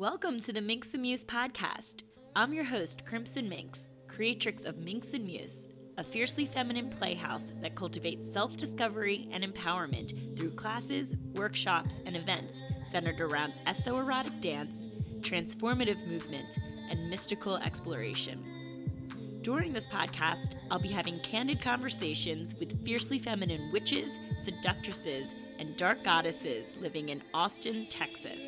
Welcome to the Minx Muse podcast. I'm your host, Crimson Minx, creatrix of Minx Muse, a fiercely feminine playhouse that cultivates self-discovery and empowerment through classes, workshops, and events centered around esoerotic dance, transformative movement, and mystical exploration. During this podcast, I'll be having candid conversations with fiercely feminine witches, seductresses, and dark goddesses living in Austin, Texas.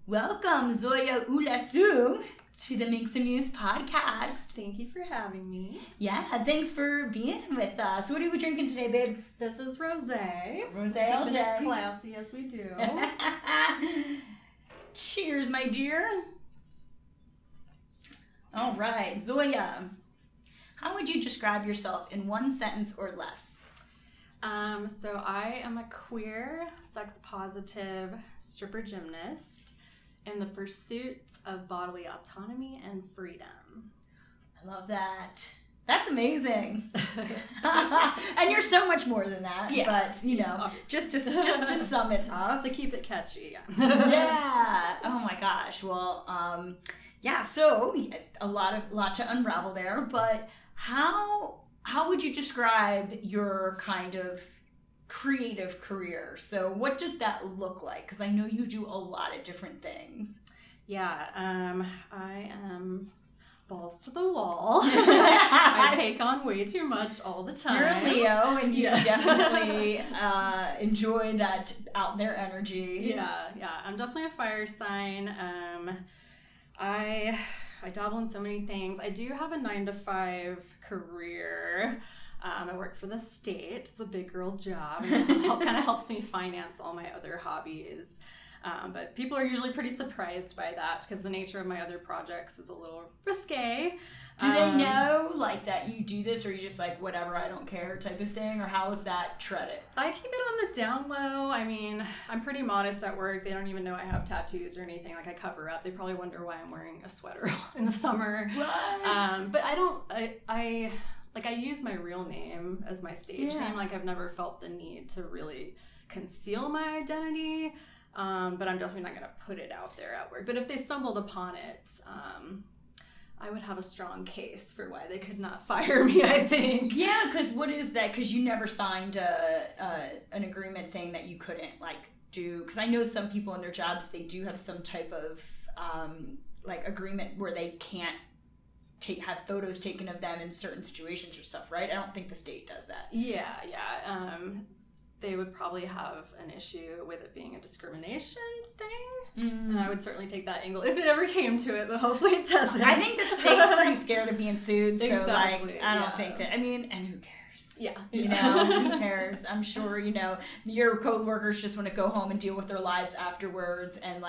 Welcome, Zoja Ülesoo, to the Minx Muse podcast. Thank you for having me. Yeah, thanks for being with us. What are we drinking today, babe? This is rosé. Rosé all Keeping it day. classy as we do. Cheers, my dear. All right, Zoja, how would you describe yourself in one sentence or less? So I am a queer, sex-positive stripper gymnast in the pursuit of bodily autonomy and freedom. I love that. That's amazing. And you're so much more than that. Yeah. But, you know, just to sum it up. To keep it catchy, yeah. Yeah. Oh my gosh. Well, yeah, so a lot to unravel there, but how would you describe your kind of creative career? So what does that look like? Because I know you do a lot of different things. Yeah, I am balls to the wall. I take on way too much all the time. You're a Leo, and you Yes. definitely enjoy that out there energy. Yeah, I'm definitely a fire sign. I dabble in so many things. I do have a 9-to-5 career. I work for the state. It's a big girl job. It kind of helps me finance all my other hobbies. But people are usually pretty surprised by that because the nature of my other projects is a little risque. Do they know like that you do this, or you just like whatever, I don't care type of thing, or how is that treaded? I keep it on the down low. I mean, I'm pretty modest at work. They don't even know I have tattoos or anything. Like I cover up. They probably wonder why I'm wearing a sweater in the summer. What? But I don't. I use my real name as my stage name. Like I've never felt the need to really conceal my identity. But I'm definitely not going to put it out there at work. But if they stumbled upon it, I would have a strong case for why they could not fire me, I think. Yeah, because what is that? Because you never signed an agreement saying that you couldn't do. Because I know some people in their jobs, they do have some type of agreement where they can't have photos taken of them in certain situations or stuff, right? I don't think the state does that. Yeah. They would probably have an issue with it being a discrimination thing. And I would certainly take that angle if it ever came to it, but hopefully it doesn't. I think the state's pretty scared of being sued, so Exactly, I don't think that, and who cares? Yeah. You know, who cares? I'm sure, your co-workers just want to go home and deal with their lives afterwards, and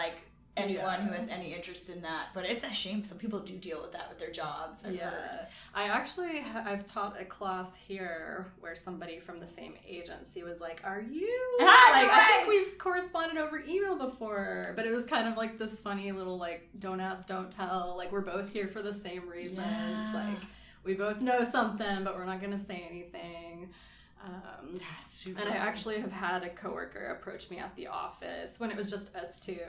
anyone who has any interest in that. But it's a shame some people do deal with that with their jobs. I've heard. I actually I've taught a class here where somebody from the same agency was like, are you I think we've corresponded over email before, but it was kind of like this funny little don't ask, don't tell, we're both here for the same reason. Just we both know something, but we're not gonna say anything. That's super and I cool. actually have had a coworker approach me at the office when it was just us two,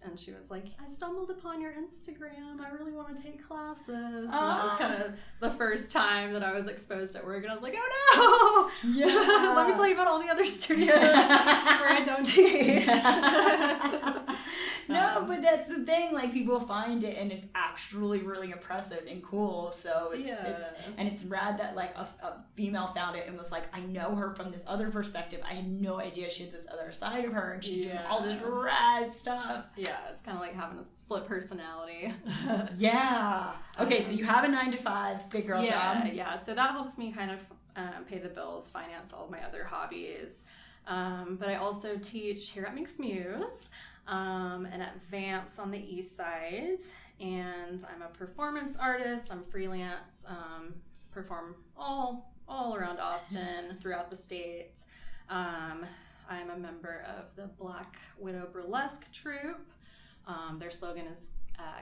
and she was like, I stumbled upon your Instagram. I really want to take classes. And that was kind of the first time that I was exposed at work, and I was like, oh no! Yeah. Let me tell you about all the other studios where I don't teach. No, but that's the thing. People find it, and it's actually really impressive and cool. So it's rad that a female found it and was like, I know her from this other perspective. I had no idea she had this other side of her, and she's doing all this rad stuff. Yeah, it's kind of like having a split personality. Yeah. Okay, so you have a 9-to-5 big girl job. Yeah. So that helps me kind of pay the bills, finance all of my other hobbies. But I also teach here at Minx Muse. And at Vamps on the east side, and I'm a performance artist. I'm freelance, perform all around Austin, throughout the state. I'm a member of the Black Widow Burlesque troupe. Their slogan is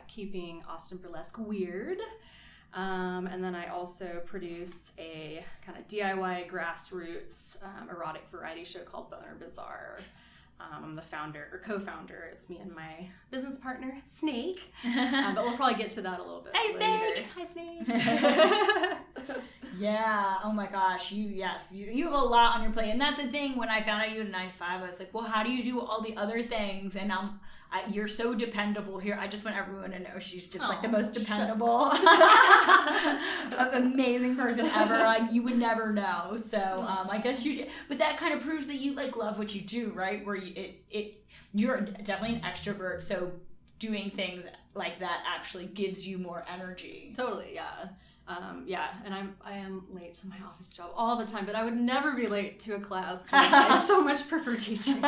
keeping Austin Burlesque weird. And then I also produce a kind of DIY grassroots erotic variety show called Boner Bazaar. I'm the founder or co-founder. It's me and my business partner, Snake. But we'll probably get to that a little bit later. Hi, Snake. Yeah. Oh my gosh. You have a lot on your plate, and that's the thing. When I found out you had a 9 to 5, I was like, well, how do you do all the other things? And you're so dependable here. I just want everyone to know she's just like the most dependable, amazing person ever. Like, you would never know. So I guess you did. But that kind of proves that you like love what you do, right? Where you're definitely an extrovert. So doing things like that actually gives you more energy. Totally, yeah. And I am late to my office job all the time, but I would never be late to a class because I so much prefer teaching.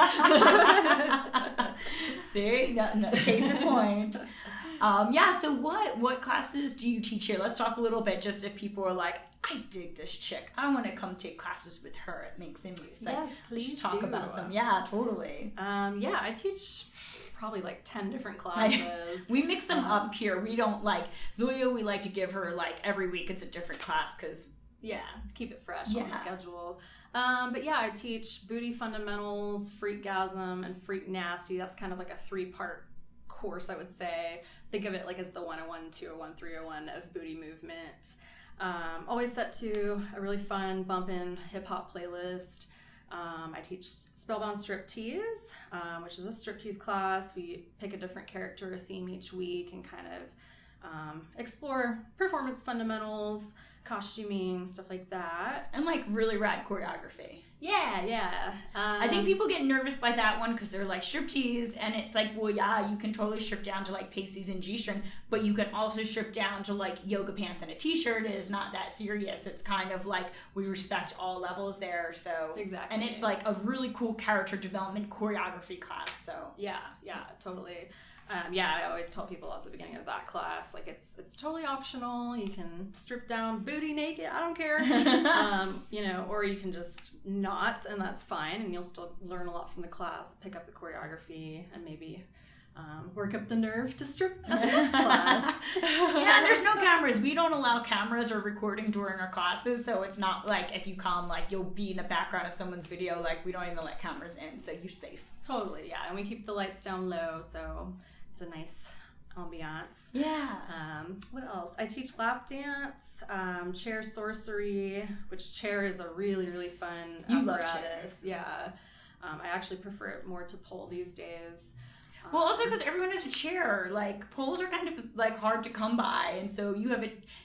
See, no, case in point. So what classes do you teach here? Let's talk a little bit, just if people are like, I dig this chick, I want to come take classes with her at Minx Muse. Like, yes, please talk about some. Yeah, totally. I teach probably like 10 different classes. We mix them up here. We don't like Zoja. We like to give her like every week it's a different class because keep it fresh on the schedule. I teach booty fundamentals, freakgasm, and freak nasty. That's kind of like a 3-part course, I would say. Think of it like as the 101, 201, 301 of booty movements. Always set to a really fun bumpin' hip hop playlist. I teach Spellbound Striptease, which is a striptease class. We pick a different character or theme each week and kind of explore performance fundamentals, costuming, stuff like that. And like really rad choreography. Yeah. I think people get nervous by that one because they're like striptease, and it's like, well, yeah, you can totally strip down to like pasties and G-string, but you can also strip down to like yoga pants and a t-shirt. It is not that serious. It's kind of like we respect all levels there. So exactly, and it's like a really cool character development choreography class. So yeah, totally. I always tell people at the beginning of that class, like it's totally optional. You can strip down booty naked, I don't care. Or you can just not, and that's fine, and you'll still learn a lot from the class, pick up the choreography, and maybe work up the nerve to strip at the next class. Yeah, and there's no cameras. We don't allow cameras or recording during our classes, so it's not like if you come, like you'll be in the background of someone's video. Like we don't even let cameras in, so you're safe. Totally, yeah, and we keep the lights down low, so it's a nice ambiance. Yeah. What else? I teach lap dance, chair sorcery, which chair is a really, really fun apparatus. Love chairs. Yeah. I actually prefer it more to pole these days. Well, also because everyone has a chair. Like, poles are kind of, like, hard to come by. And so you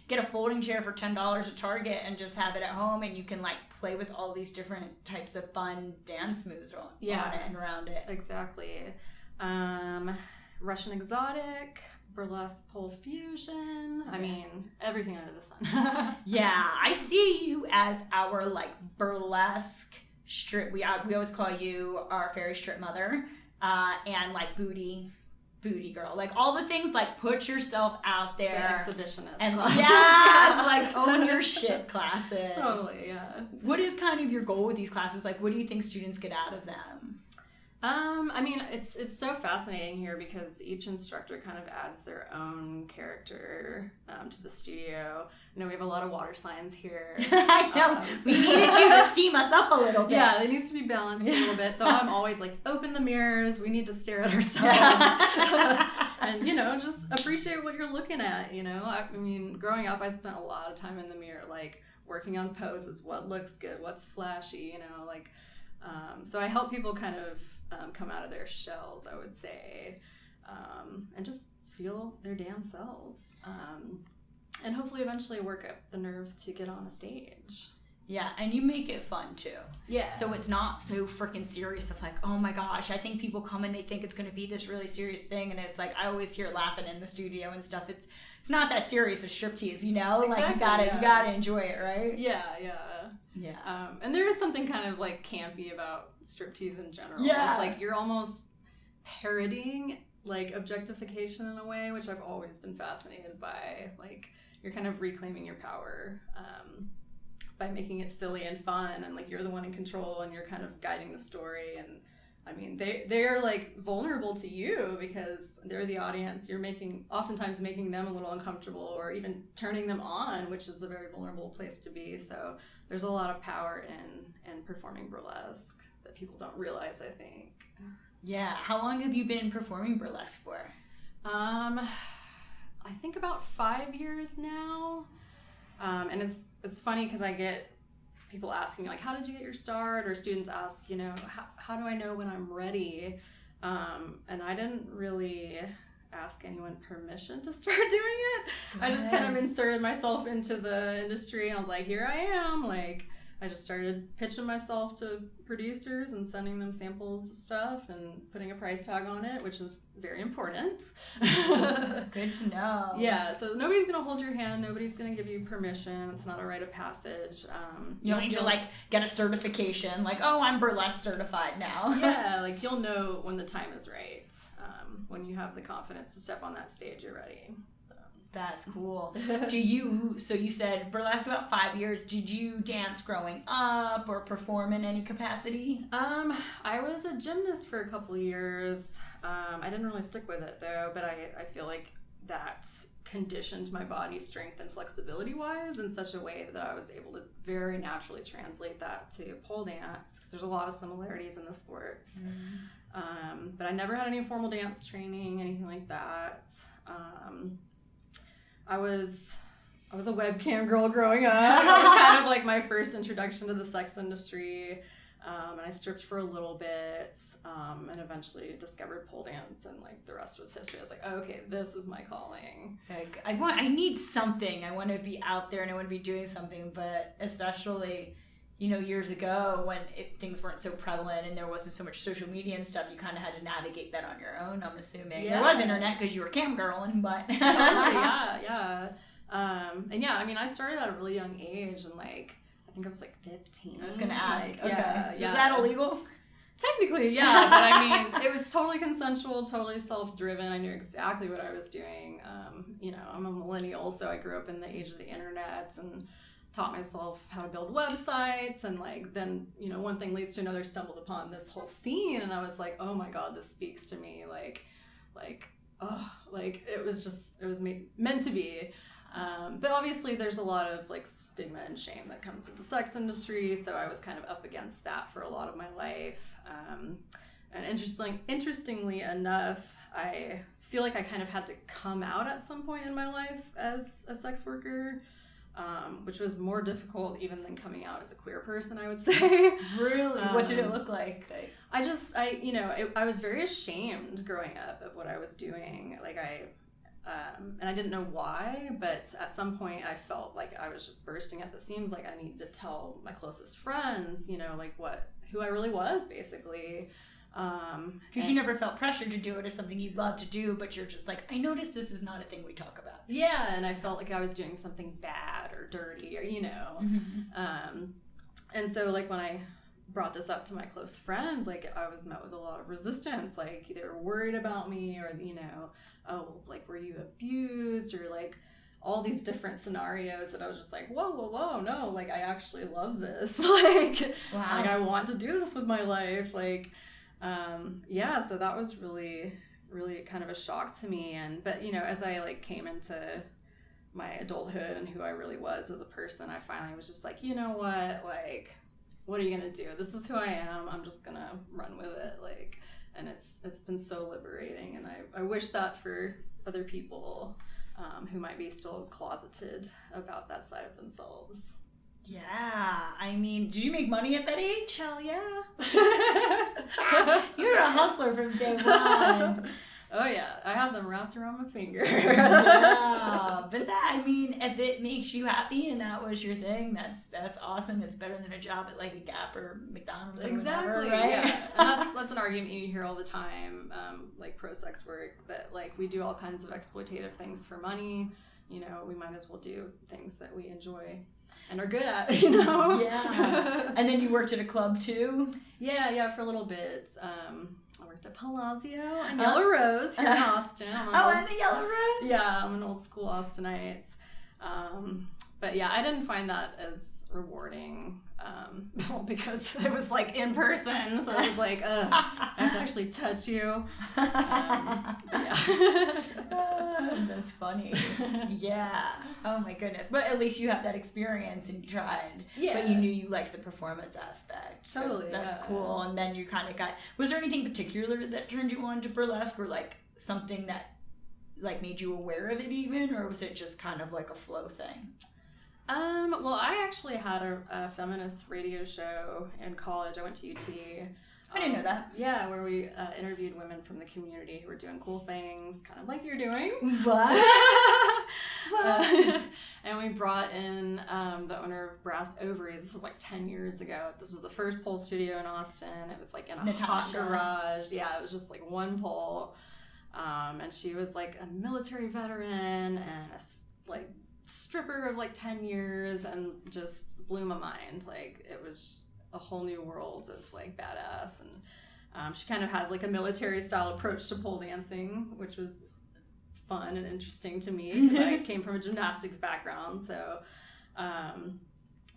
get a folding chair for $10 at Target and just have it at home. And you can, like, play with all these different types of fun dance moves on it and around it. Exactly. Russian exotic, burlesque pole fusion. I mean, everything under the sun. Yeah, I see you as our, like, burlesque strip. We always call you our fairy strip mother. And like booty girl, like all the things, like put yourself out there, the exhibitionist and classes. like own your shit classes. Totally, yeah. What is kind of your goal with these classes? Like, what do you think students get out of them? I mean, it's so fascinating here because each instructor kind of adds their own character to the studio. I know we have a lot of water signs here. I know. We needed you to steam us up a little bit. Yeah, it needs to be balanced a little bit. So I'm always like, open the mirrors. We need to stare at ourselves. And, just appreciate what you're looking at, I mean, growing up, I spent a lot of time in the mirror, like working on poses, what looks good, what's flashy, so I help people kind of come out of their shells, I would say, and just feel their damn selves, and hopefully eventually work up the nerve to get on a stage. Yeah, and you make it fun too. Yeah. So it's not so freaking serious of like, oh my gosh, I think people come and they think it's going to be this really serious thing, and it's like I always hear laughing in the studio and stuff. It's not that serious as striptease, Exactly, like you gotta enjoy it, right? Yeah. And there is something kind of like campy about striptease in general. Yeah. It's like you're almost parodying like objectification in a way, which I've always been fascinated by. Like you're kind of reclaiming your power by making it silly and fun, and like you're the one in control and you're kind of guiding the story, and I mean, they're like vulnerable to you because they're the audience. You're oftentimes making them a little uncomfortable or even turning them on, which is a very vulnerable place to be. So there's a lot of power in performing burlesque that people don't realize, I think. Yeah. How long have you been performing burlesque for? I think about 5 years now. And it's funny because I get people asking, like, how did you get your start? Or students ask, you know, how do I know when I'm ready? And I didn't really ask anyone permission to start doing it. I just kind of inserted myself into the industry and I was like, here I am. Like, I just started pitching myself to producers and sending them samples of stuff and putting a price tag on it, which is very important. Good to know. Yeah, so nobody's going to hold your hand. Nobody's going to give you permission. It's not a rite of passage. You don't need to, like, get a certification. Like, oh, I'm burlesque certified now. Yeah, like, you'll know when the time is right. When you have the confidence to step on that stage, you're ready. That's cool. So you said burlesque about 5 years. Did you dance growing up or perform in any capacity? I was a gymnast for a couple years. I didn't really stick with it though, but I feel like that conditioned my body strength and flexibility wise in such a way that I was able to very naturally translate that to pole dance because there's a lot of similarities in the sports. But I never had any formal dance training, anything like that. I was a webcam girl growing up. It was kind of like my first introduction to the sex industry. And I stripped for a little bit, and eventually discovered pole dance, and like the rest was history. I was like, oh, okay, this is my calling. Like, I need something. I want to be out there and I want to be doing something, but especially, you know, years ago when things weren't so prevalent and there wasn't so much social media and stuff, you kind of had to navigate that on your own, I'm assuming. Yeah. There was internet because you were cam girling, but... Totally, yeah. And yeah, I mean, I started at a really young age, and like, I think I was like 15. I was going to ask. Like, okay. Yeah. So is that illegal? Technically, yeah, but I mean, it was totally consensual, totally self-driven. I knew exactly what I was doing. You know, I'm a millennial, so I grew up in the age of the internet and taught myself how to build websites, and like then, you know, one thing leads to another, stumbled upon this whole scene, and I was like, oh my god, this speaks to me. Like it was meant to be. But obviously there's a lot of like stigma and shame that comes with the sex industry, so I was kind of up against that for a lot of my life. And interestingly enough, I feel like I kind of had to come out at some point in my life as a sex worker, which was more difficult even than coming out as a queer person, I would say. Really? What did it look like? I was very ashamed growing up of what I was doing. Like and I didn't know why, but at some point I felt like I was just bursting at the seams. Like I needed to tell my closest friends, you know, like who I really was, basically. Because you never felt pressured to do it as something you'd love to do, but you're just like, I noticed this is not a thing we talk about. Yeah, and I felt like I was doing something bad or dirty or, you know. Mm-hmm. And so like when I brought this up to my close friends, like I was met with a lot of resistance. Like they were worried about me, or, you know, oh, like, were you abused, or like all these different scenarios that I was just like, whoa, no, like I actually love this. Like, wow. Like I want to do this with my life. Like, yeah, so that was really, really kind of a shock to me. But you know, as I like came into my adulthood and who I really was as a person, I finally was just like, you know what, like, what are you gonna do? This is who I am. I'm just gonna run with it. Like, and it's been so liberating, and I wish that for other people who might be still closeted about that side of themselves. Yeah, I mean, did you make money at that age? Hell yeah. You're a hustler from day one. Oh yeah, I had them wrapped around my finger. Yeah, but that, I mean, if it makes you happy and that was your thing, that's awesome. It's better than a job at like a Gap or McDonald's or exactly, whatever, right? Yeah. And that's an argument you hear all the time, like pro sex work, that like we do all kinds of exploitative things for money. You know, we might as well do things that we enjoy and are good at, you know? Yeah. And then you worked at a club too? Yeah, for a little bit. I worked at Palazzo and Yellow Rose here in Austin. And the Yellow Rose? Yeah, I'm an old school Austinite. But yeah, I didn't find that as rewarding, because it was like in person, so it was like, I have to actually touch you. Yeah. That's funny. Yeah. Oh my goodness. But at least you have that experience and you tried. Yeah. But you knew you liked the performance aspect. Totally. So that's cool. And then you kind of got, was there anything particular that turned you on to burlesque, or like something that like made you aware of it even, or was it just kind of like a flow thing? Well, I actually had a feminist radio show in college. I went to UT. I didn't know that. Yeah, where we interviewed women from the community who were doing cool things, kind of like you're doing. What? And we brought in the owner of Brass Ovaries. This was like 10 years ago. This was the first pole studio in Austin. It was like in a hot garage. Yeah, it was just like one pole. And she was like a military veteran and a like stripper of like 10 years, and just blew my mind. Like, it was a whole new world of like badass. And she kind of had like a military style approach to pole dancing, which was fun and interesting to me because I came from a gymnastics background. So and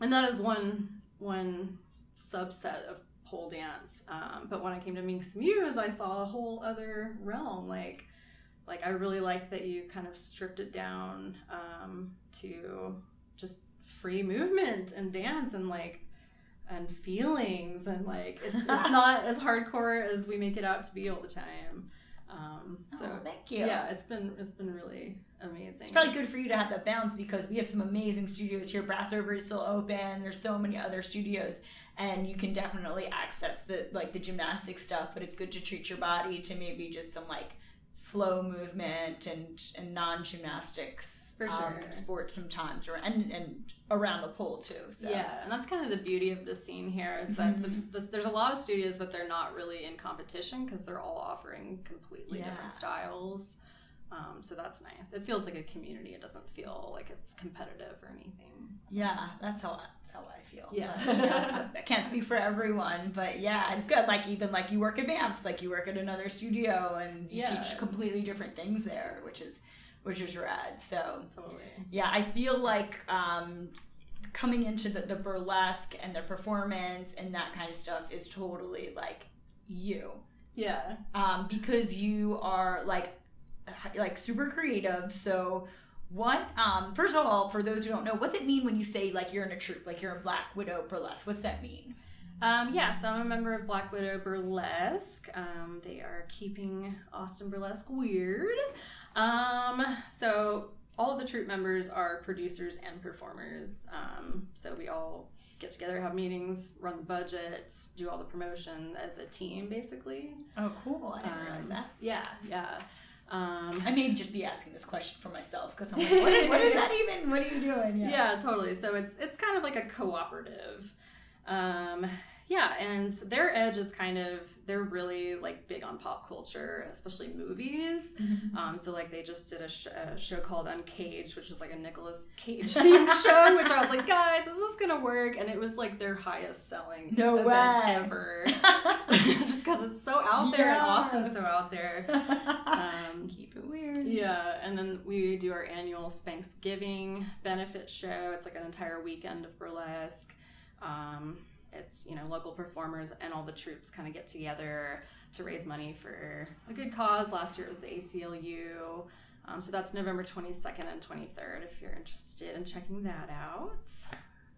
that is one subset of pole dance. But when I came to Minx Muse, I saw a whole other realm. Like I really like that you kind of stripped it down to just free movement and dance and like and feelings, and like it's not as hardcore as we make it out to be all the time. So thank you. Yeah, it's been really amazing. It's probably good for you to have that balance, because we have some amazing studios here. Brass Over is still open. There's so many other studios, and you can definitely access the gymnastic stuff, but it's good to treat your body to maybe just some like flow movement and non-gymnastics for sure sports sometimes, and around the pole too. So. Yeah, and that's kind of the beauty of the scene here is that there's a lot of studios, but they're not really in competition because they're all offering completely different styles. So that's nice. It feels like a community. It doesn't feel like it's competitive or anything. Yeah, that's how I feel. Yeah. But, yeah, I can't speak for everyone, but yeah, it's good. Like even like you work at Vamps, like you work at another studio and you teach completely different things there, which is rad. So totally. Yeah, I feel like coming into the burlesque and the performance and that kind of stuff is totally like you. Yeah. Because you are like super creative. So what first of all, for those who don't know, what's it mean when you say like you're in a troupe, like you're in Black Widow Burlesque? What's that mean? So I'm a member of Black Widow Burlesque. They are keeping Austin Burlesque weird. So all of the troupe members are producers and performers. So we all get together, have meetings, run the budgets, do all the promotion as a team, basically. Oh, cool. I didn't realize that. Yeah. I may just be asking this question for myself because I'm like, what is that even? What are you doing? Yeah, totally. So it's kind of like a cooperative. And their edge is they're really like big on pop culture, especially movies. Mm-hmm. So like they just did a show called Uncaged, which is like a Nicolas Cage themed show, which I was like, guys, is this gonna work? And it was like their highest selling event ever. Just because it's so out there and Austin's so out there. Keep it weird. Yeah, and then we do our annual Spanksgiving benefit show. It's like an entire weekend of burlesque. It's, local performers and all the troupes kind of get together to raise money for a good cause. Last year it was the ACLU. So that's November 22nd and 23rd if you're interested in checking that out.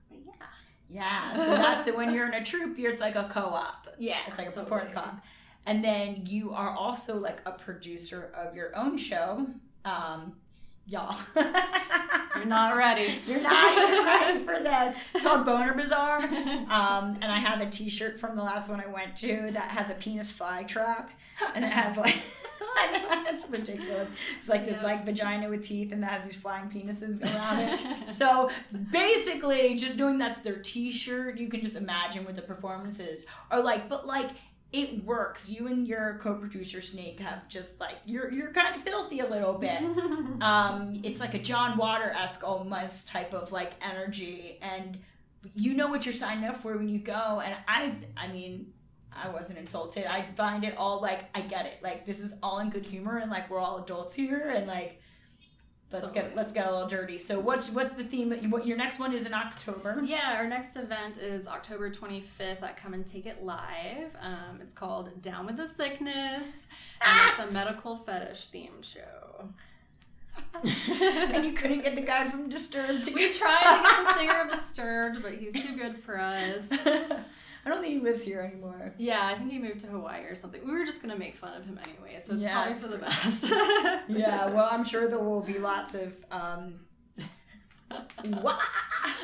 But yeah. Yeah, so that's it. When you're in a troupe, it's like a co-op. Yeah. It's like a performance co-op. And then you are also like a producer of your own show. Y'all. You're not ready. You're not even ready for this. It's called Boner Bazaar. And I have a t-shirt from the last one I went to that has a penis fly trap. And it has like, I know, it's ridiculous. It's like this like vagina with teeth and that has these flying penises around it. So basically just knowing that's their t-shirt, you can just imagine what the performances are like. But like, it works. You and your co-producer Snake have just like you're kind of filthy a little bit. It's like a John Water-esque almost type of like energy, and you know what you're signing up for when you go. And I wasn't insulted. I find it all like I get it. Like this is all in good humor, and like we're all adults here, and like Let's get a little dirty. So what's the theme? Your next one is in October. Yeah, our next event is October 25th at Come and Take It Live. It's called Down with the Sickness, and it's a medical fetish themed show. And you couldn't get the guy from Disturbed to We tried to get the singer of Disturbed, but he's too good for us. I don't think he lives here anymore. Yeah, I think he moved to Hawaii or something. We were just going to make fun of him anyway, so it's Yeah, probably it's for the best. Yeah, well, I'm sure there will be lots of wah!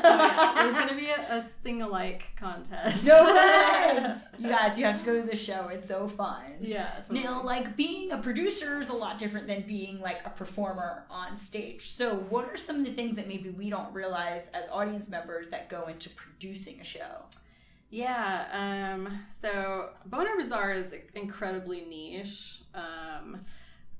Yeah, there's going to be a sing-alike contest. No way! You guys, you have to go to the show. It's so fun. Yeah, totally. Now, like, being a producer is a lot different than being, like, a performer on stage. So what are some of the things that maybe we don't realize as audience members that go into producing a show? Yeah, so Boner Bazaar is incredibly niche.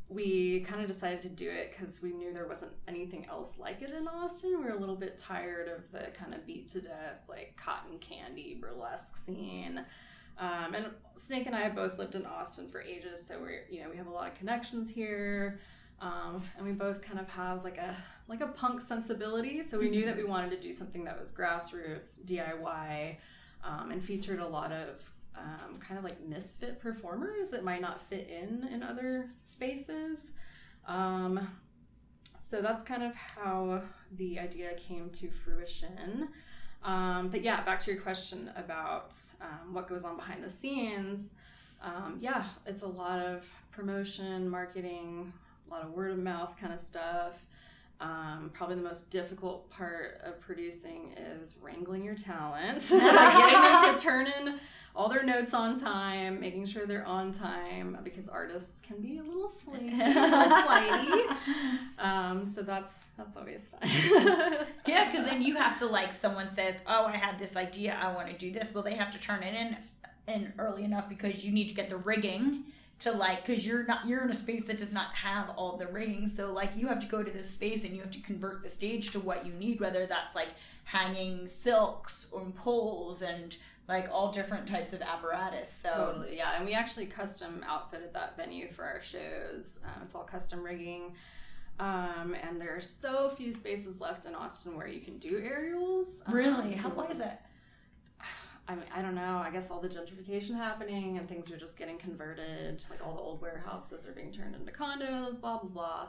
We kind of decided to do it because we knew there wasn't anything else like it in Austin. We were a little bit tired of the kind of beat to death, like cotton candy burlesque scene. And Snake and I have both lived in Austin for ages, so we have a lot of connections here. And we both kind of have like a punk sensibility. So we knew that we wanted to do something that was grassroots, DIY, and featured a lot of kind of like misfit performers that might not fit in other spaces. So that's kind of how the idea came to fruition. But yeah, back to your question about what goes on behind the scenes. Yeah, it's a lot of promotion, marketing, a lot of word of mouth kind of stuff. Probably the most difficult part of producing is wrangling your talent, getting them to turn in all their notes on time, making sure they're on time, because artists can be a little flighty. So that's always fun. Yeah, because then you have to, like, someone says, oh, I had this idea, I want to do this. Well, they have to turn it in early enough because you need to get the rigging to, like, because you're in a space that does not have all the rigging, so, like, you have to go to this space and you have to convert the stage to what you need, whether that's like hanging silks or poles and like all different types of apparatus. So totally, yeah. And we actually custom outfitted that venue for our shows. It's all custom rigging, and there are so few spaces left in Austin where you can do aerials. Really? Why is that? I mean, I don't know. I guess all the gentrification happening and things are just getting converted. Like all the old warehouses are being turned into condos, blah, blah, blah.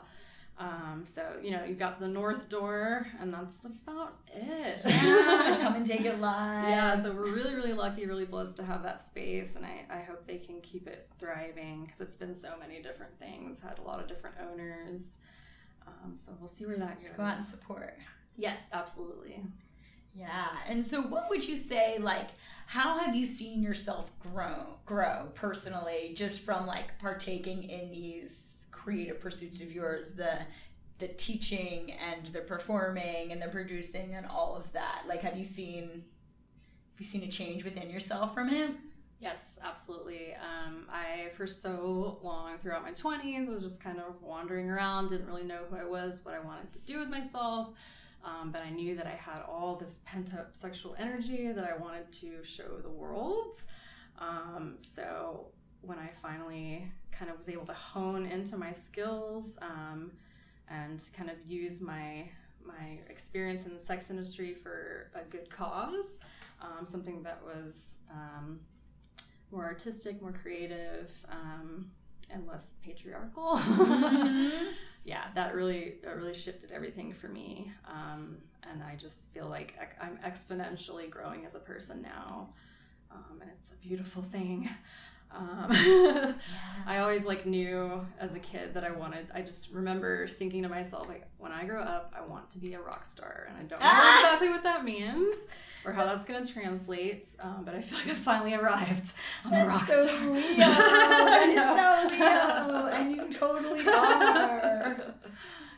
So, you've got the north door and that's about it. Yeah, Come and Take It Live. Yeah, so we're really, really lucky, really blessed to have that space. And I hope they can keep it thriving because it's been so many different things, had a lot of different owners. So we'll see where that goes. Just go out and support. Yes, absolutely. Yeah, and so what would you say, like, how have you seen yourself grow personally, just from, like, partaking in these creative pursuits of yours, the teaching and the performing and the producing and all of that? Like, have you seen a change within yourself from it? Yes, absolutely. I, for so long throughout my 20s, was just kind of wandering around, didn't really know who I was, what I wanted to do with myself. But I knew that I had all this pent-up sexual energy that I wanted to show the world. So when I finally kind of was able to hone into my skills and kind of use my experience in the sex industry for a good cause, something that was more artistic, more creative, and less patriarchal. Yeah, that really shifted everything for me. And I just feel like I'm exponentially growing as a person now. And it's a beautiful thing. Yeah. I always knew as a kid that I just remember thinking to myself, like, when I grow up, I want to be a rock star. And I don't know exactly what that means or how that's going to translate. But I feel like I finally arrived. I'm a rock star. Leo. That is so Leo. And you totally are.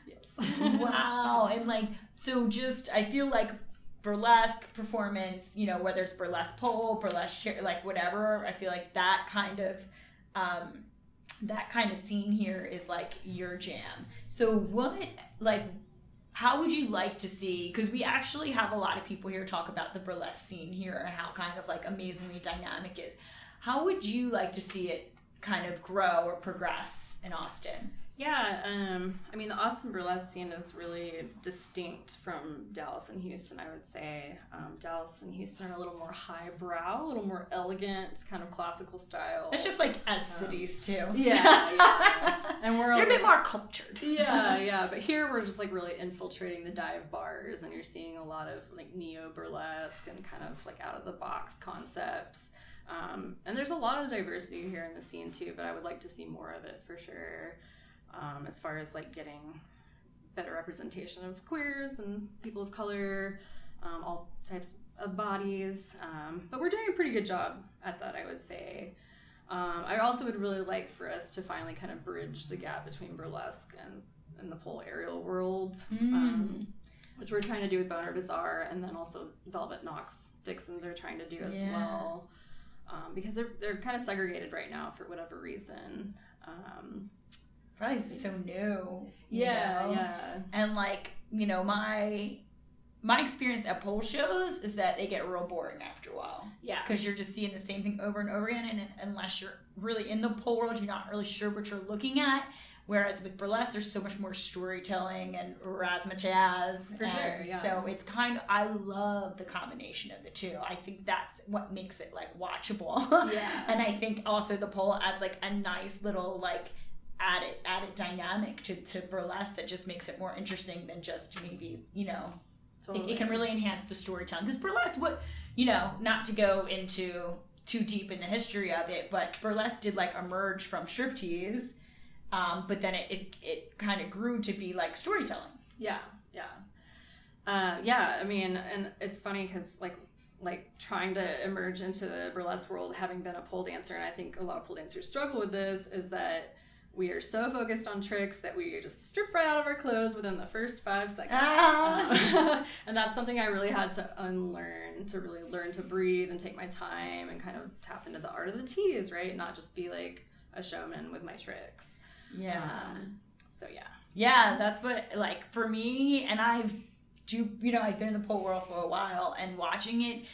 Yes. Wow. And I feel like burlesque performance, whether it's burlesque pole, burlesque chair, like whatever, I feel like that kind of scene here is like your jam. So how would you like to see, because we actually have a lot of people here talk about the burlesque scene here and how kind of like amazingly dynamic it is. How would you like to see it kind of grow or progress in Austin? Yeah, I mean, the Austin burlesque scene is really distinct from Dallas and Houston, I would say. Dallas and Houston are a little more highbrow, a little more elegant, kind of classical style. It's just like as cities too. Yeah. And they're a bit more cultured. Yeah. But here we're just like really infiltrating the dive bars, and you're seeing a lot of like neo burlesque and kind of like out of the box concepts. And there's a lot of diversity here in the scene too, but I would like to see more of it for sure. As far as like getting better representation of queers and people of color, all types of bodies. But we're doing a pretty good job at that, I would say. I also would really like for us to finally kind of bridge the gap between burlesque and the pole aerial world, which we're trying to do with Boner Bazaar, and then also Velvet Knox Dixons are trying to do as well. Because they're kind of segregated right now for whatever reason. Probably so new. Yeah. And like, you know, my experience at pole shows is that they get real boring after a while. Yeah. Because you're just seeing the same thing over and over again, and unless you're really in the pole world, you're not really sure what you're looking at. Whereas with burlesque, there's so much more storytelling and razzmatazz. For sure, yeah. So it's kind of, I love the combination of the two. I think that's what makes it like watchable. Yeah. And I think also the pole adds like a nice little like added dynamic to burlesque that just makes it more interesting than just maybe, you know, Totally. It can really enhance the storytelling. Because burlesque, not to go into too deep in the history of it, but burlesque did like emerge from striptease, but then it kind of grew to be like storytelling. Yeah. I mean, and it's funny because like trying to emerge into the burlesque world, having been a pole dancer, and I think a lot of pole dancers struggle with this, is that we are so focused on tricks that we just strip right out of our clothes within the first 5 seconds. And that's something I really had to unlearn, to really learn to breathe and take my time and kind of tap into the art of the tease, right? Not just be like a showman with my tricks. Yeah. So yeah. Yeah, that's what, like, for me, and I've been in the pole world for a while, and watching it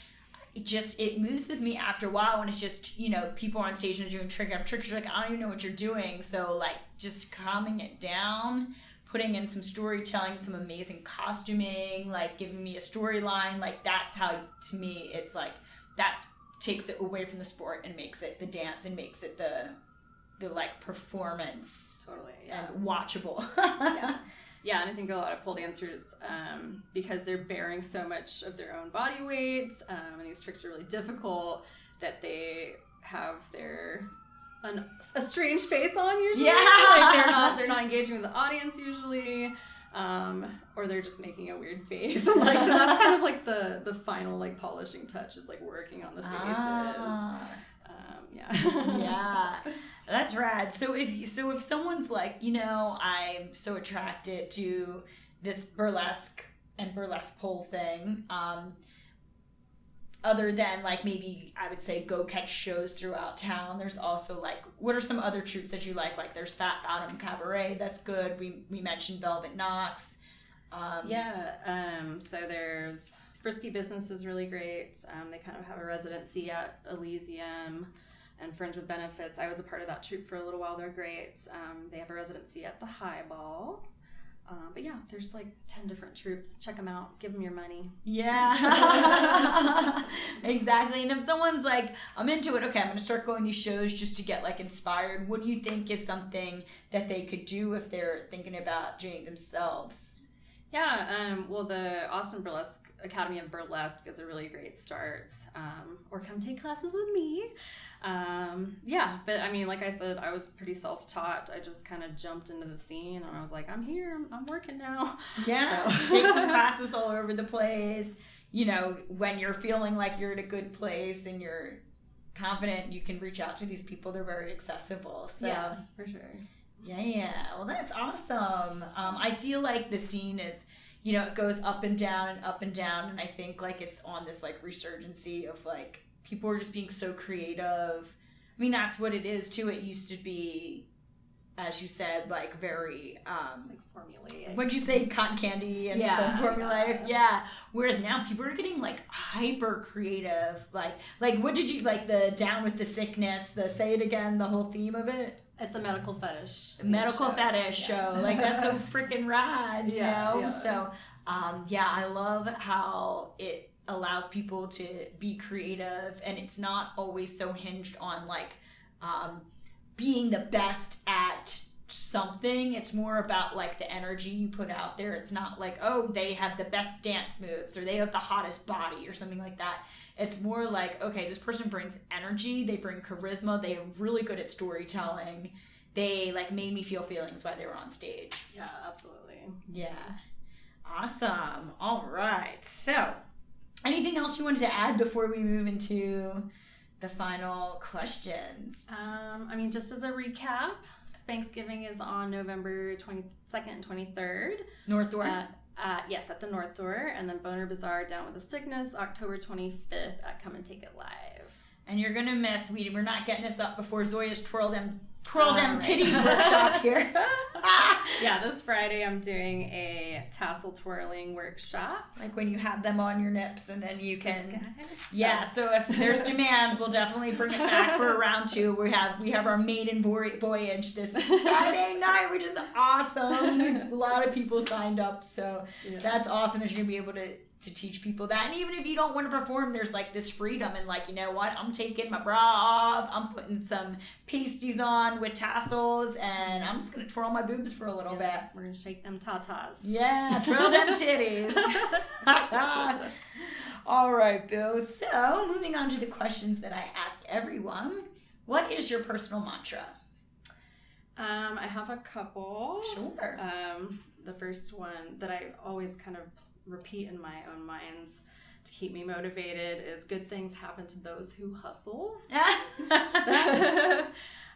loses me after a while when it's just, you know, people on stage and doing trick after trick. You're like, I don't even know what you're doing. So, like, just calming it down, putting in some storytelling, some amazing costuming, like, giving me a storyline. Like, that's how, to me, it's like, that takes it away from the sport and makes it the dance and makes it the like, performance. Totally, yeah. And watchable. Yeah, and I think a lot of pole dancers, because they're bearing so much of their own body weight, and these tricks are really difficult, that they have a strange face on usually. Yeah. Like they're not engaging with the audience usually, or they're just making a weird face. So that's kind of like the final like polishing touch, is like working on the faces. Yeah. That's rad. So if someone's like, you know, I'm so attracted to this burlesque and burlesque pole thing, other than like maybe I would say go catch shows throughout town, there's also like, what are some other troupes that you like? Like there's Fat Bottom Cabaret, that's good. We mentioned Velvet Knox. So there's Frisky Business is really great. They kind of have a residency at Elysium and Friends with Benefits. I was a part of that troupe for a little while. They're great. They have a residency at the Highball. But yeah, there's like 10 different troupes. Check them out. Give them your money. Yeah. Exactly. And if someone's like, I'm into it, okay, I'm going to start going to these shows just to get like inspired, what do you think is something that they could do if they're thinking about doing it themselves? Yeah, well, the Austin Academy of Burlesque is a really great start. Or come take classes with me. But I mean, like I said, I was pretty self-taught. I just kind of jumped into the scene and I was like, I'm here, I'm working now. Yeah, so. Take some classes all over the place. You know, when you're feeling like you're at a good place and you're confident, you can reach out to these people. They're very accessible. So. Yeah, for sure. Yeah. Well, that's awesome. I feel like the scene is, you know, it goes up and down and up and down. And I think like it's on this like resurgency of like, people are just being so creative. I mean, that's what it is too. It used to be, as you said, like very like formulaic. What'd you say? Cotton candy and formulaic. Yeah. Whereas now people are getting like hyper creative. Like what did you like the Down with the Sickness? The say it again. The whole theme of it. It's a medical fetish. Show. Like, that's so freaking rad, you know? Yeah. So, I love how it allows people to be creative, and it's not always so hinged on, like, being the best at something. It's more about, like, the energy you put out there. It's not like, oh, they have the best dance moves or they have the hottest body or something like that. It's more like, okay, this person brings energy, they bring charisma, they are really good at storytelling, they, like, made me feel feelings while they were on stage. Yeah, absolutely. Yeah. Awesome. All right. So, anything else you wanted to add before we move into the final questions? I mean, just as a recap, Thanksgiving is on November 22nd and 23rd. North Door? Yes, at the North Door. And then Boner Bazaar Down with the Sickness, October 25th at Come and Take It Live. And you're going to miss, we're not getting this up before Zoya's Twirl Them Titties workshop here. Yeah, this Friday I'm doing a tassel twirling workshop. Like when you have them on your nips and then you can... Yeah, so if there's demand, we'll definitely bring it back for a round 2. We have our maiden voyage this Friday night, which is awesome. There's a lot of people signed up, so that's awesome that you're going to be able to teach people that. And even if you don't want to perform, there's like this freedom and like, you know what, I'm taking my bra off, I'm putting some pasties on with tassels, and I'm just gonna twirl my boobs for a little bit. We're gonna shake them tatas. Yeah, twirl them titties. All right, Bill. So moving on to the questions that I ask everyone. What is your personal mantra? I have a couple. Sure. The first one that I always kind of repeat in my own minds to keep me motivated is good things happen to those who hustle.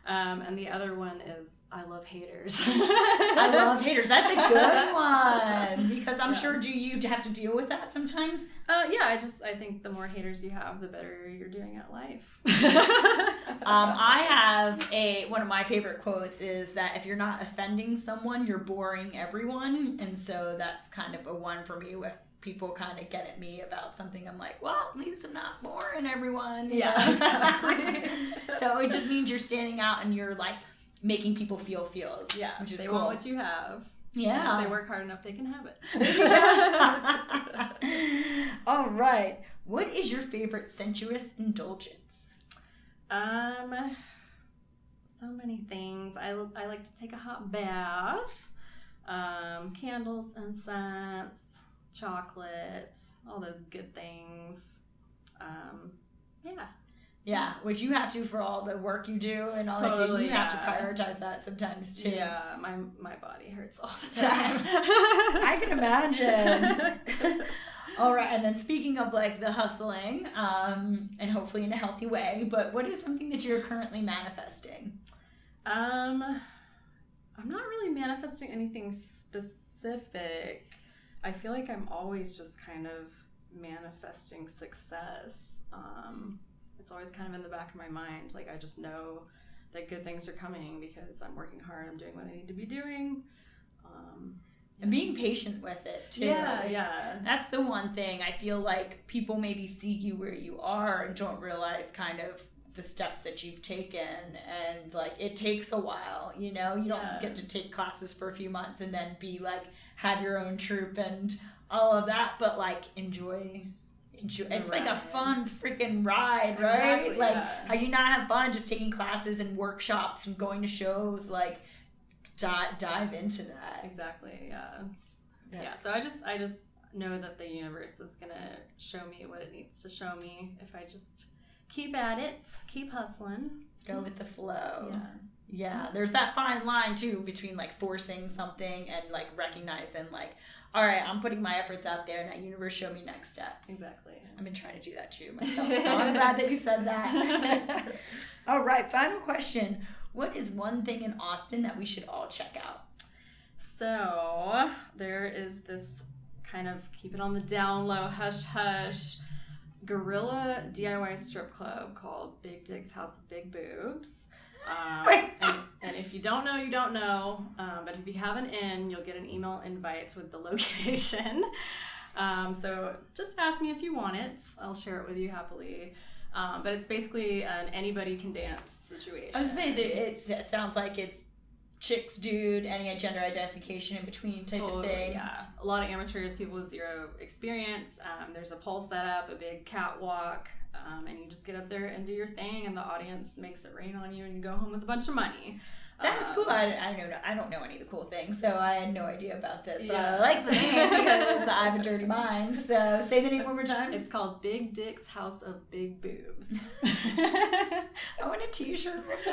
And the other one is I love haters. I love haters. That's a good one, because I'm sure, do you have to deal with that sometimes? I think the more haters you have, the better you're doing at life. I have one of my favorite quotes is that if you're not offending someone, you're boring everyone. And so that's kind of a one for me. If people kind of get at me about something, I'm like, well, at least I'm not boring everyone. Yeah, exactly. So it just means you're standing out and you're like making people feel feels. Yeah, which is they cool. want what you have. Yeah. If they work hard enough, they can have it. All right. What is your favorite sensuous indulgence? So many things. I like to take a hot bath. Candles, incense, chocolates, all those good things. Yeah, which you have to for all the work you do and all that you have to prioritize that sometimes too. Yeah, my body hurts all the time. I can imagine. All right, and then speaking of like the hustling, and hopefully in a healthy way, but what is something that you're currently manifesting? I'm not really manifesting anything specific. I feel like I'm always just kind of manifesting success. It's always kind of in the back of my mind. Like, I just know that good things are coming because I'm working hard, I'm doing what I need to be doing. And being patient with it too. Yeah. That's the one thing. I feel like people maybe see you where you are and don't realize kind of the steps that you've taken, and like it takes a while, you know? You don't get to take classes for a few months and then be like, have your own troupe and all of that, but like enjoy. It's like a fun freaking ride, right? Exactly, like, how you not have fun just taking classes and workshops and going to shows? Like, dive into that. Exactly. Yeah. So I just know that the universe is gonna show me what it needs to show me if I just keep at it, keep hustling, go with the flow. Yeah. There's that fine line too between like forcing something and like recognizing like, all right, I'm putting my efforts out there and that universe show me next step. Exactly. I've been trying to do that too myself, so I'm glad that you said that. All right, final question. What is one thing in Austin that we should all check out? So there is this kind of keep it on the down low, hush hush, guerrilla DIY strip club called Big Dick's House of Big Boobs. And if you don't know, you don't know. But if you have an in, you'll get an email invite with the location. So just ask me if you want it. I'll share it with you happily. But it's basically an anybody can dance situation. I was going to say, it sounds like it's chicks, dude, any gender identification in between type of thing. Yeah. A lot of amateurs, people with zero experience. There's a pole set up, a big catwalk, and you just get up there and do your thing, and the audience makes it rain on you, and you go home with a bunch of money. That's cool. I don't know any of the cool things, so I had no idea about this, but I like the name because I have a dirty mind. So say the name one more time. It's called Big Dick's House of Big Boobs. I want a t-shirt with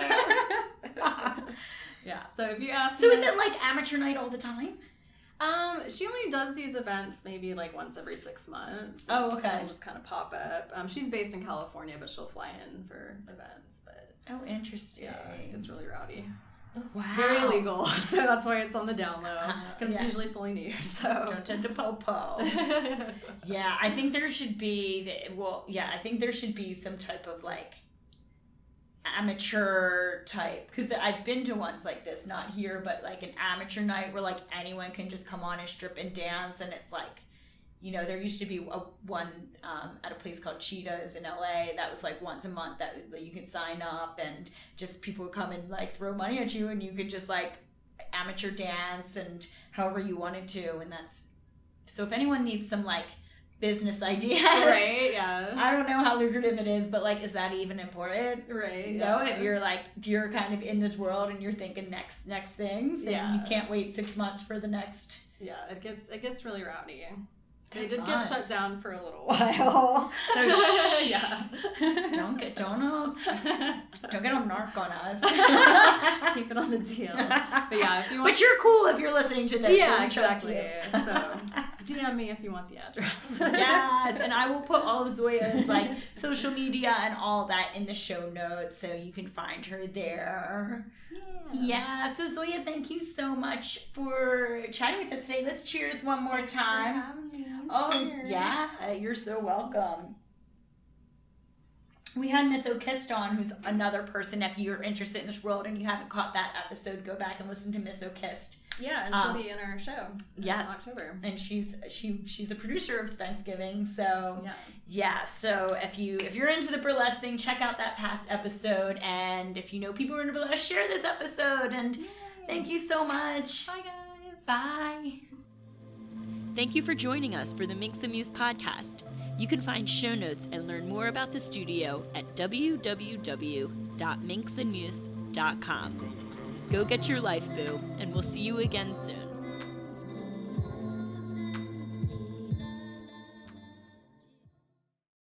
that. Yeah, so if you ask So is it like amateur night all the time? She only does these events maybe like once every 6 months. Okay. It'll just kind of pop up. She's based in California, but she'll fly in for events. But interesting. yeah, it's really rowdy. Wow. Very illegal, so that's why it's on the down low, because it's usually fully nude. So don't tend to po-po. Yeah, I think there should be I think there should be some type of like amateur type, because I've been to ones like this, not here, but like an amateur night where like anyone can just come on and strip and dance, and it's like, you know, there used to be one at a place called Cheetahs in LA that was like once a month that you could sign up, and just people would come and like throw money at you, and you could just like amateur dance and however you wanted to. And that's, so if anyone needs some like business ideas, right? Yeah, I don't know how lucrative it is, but like, is that even important? Right. No, if you're kind of in this world and you're thinking next things, then you can't wait 6 months for the next. Yeah, it gets really rowdy. That's they did fun. get shut down for a little while. So yeah. Don't get a narc on us. Keep it on the deal. But yeah, if you want. But you're cool if you're listening to this. Yeah, so exactly. So DM me if you want the address. Yes, and I will put all of Zoya's like social media and all that in the show notes, so you can find her there. Yeah. So Zoya, thank you so much for chatting with us today. Let's cheers one more time. For having me. Oh, Cheers. yeah, you're so welcome. We had Miss O'Kist on, who's another person. If you're interested in this world and you haven't caught that episode, go back and listen to Miss O'Kist. Yeah, and she'll be in our show in October. And she's a producer of Spanksgiving, so so if you're into the burlesque thing, check out that past episode, and if you know people who are into burlesque, share this episode, and thank you so much. Bye guys. Bye. Thank you for joining us for the Minx Muse podcast. You can find show notes and learn more about the studio at www.minxandmuse.com. Go get your life, boo, and we'll see you again soon.